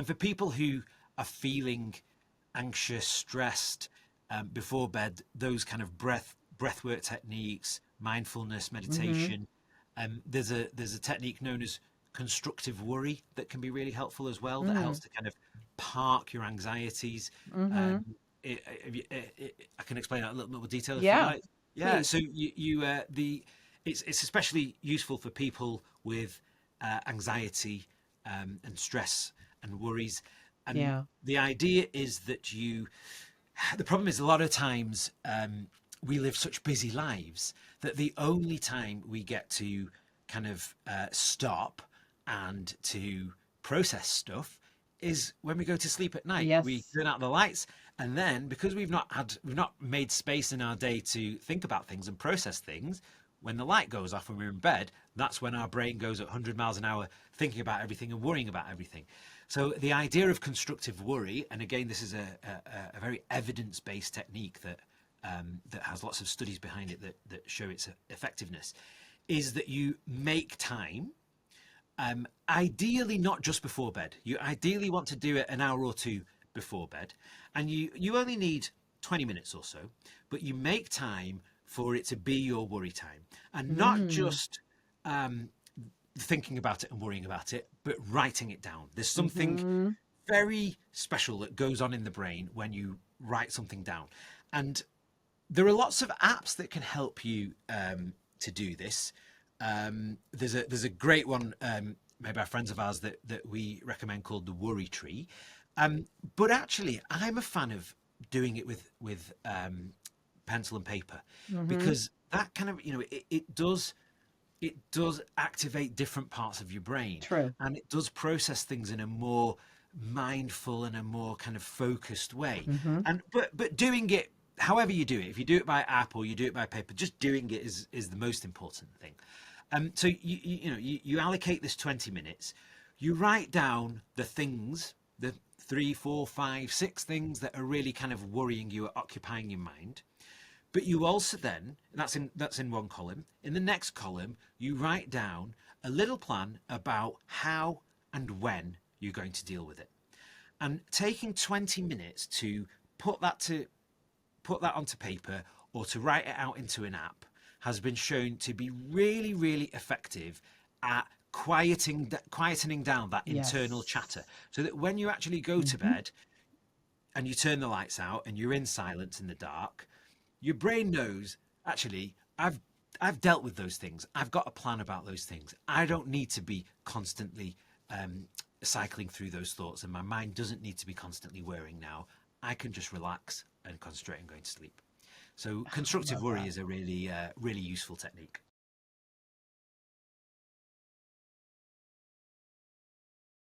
And for people who are feeling anxious, stressed before bed, those kind of breathwork techniques, mindfulness, Mm-hmm. meditation. There's a technique known as constructive worry that can be really helpful as well. That helps Mm. to kind of park your anxieties. Mm-hmm. Um, I can explain that in a little bit more detail if you'd Yeah, like. Yeah. please. So it's especially useful for people with anxiety and stress and worries. And Yeah. the idea is that the problem is a lot of times we live such busy lives that the only time we get to kind of stop and to process stuff is when we go to sleep at night. We Yes. turn out the lights, and then because we've not made space in our day to think about things and process things, when the light goes off when we're in bed, that's when our brain goes at 100 miles an hour thinking about everything and worrying about everything. So the idea of constructive worry, and again, this is a very evidence-based technique that has lots of studies behind it that show its effectiveness, is that you make time. Ideally, not just before bed. You ideally want to do it an hour or two before bed, and you only need 20 minutes or so, but you make time for it to be your worry time, and not Mm. just thinking about it and worrying about it, but writing it down. There's something Mm-hmm. very special that goes on in the brain when you write something down. And there are lots of apps that can help you to do this. There's a great one made by friends of ours that we recommend called the Worry Tree. But actually, I'm a fan of doing it with pencil and paper Mm-hmm. because that kind of it does activate different parts of your brain, True. and it does process things in a more mindful and a more kind of focused way. Mm-hmm. And but doing it however you do it, if you do it by app or you do it by paper, just doing it is the most important thing. So you allocate this 20 minutes, you write down the things, the three, four, five, six things that are really kind of worrying you or occupying your mind. But you also then, that's in one column. In the next column, you write down a little plan about how and when you're going to deal with it. And taking 20 minutes to put that to put that onto paper or to write it out into an app has been shown to be really, really effective at quietening down that internal chatter, Yes. so that when you actually go to Mm-hmm. bed and you turn the lights out and you're in silence in the dark, your brain knows, actually, I've dealt with those things. I've got a plan about those things. I don't need to be constantly cycling through those thoughts, and my mind doesn't need to be constantly worrying now. I can just relax and concentrate on going to sleep. So I constructive love worry that. is a really really useful technique.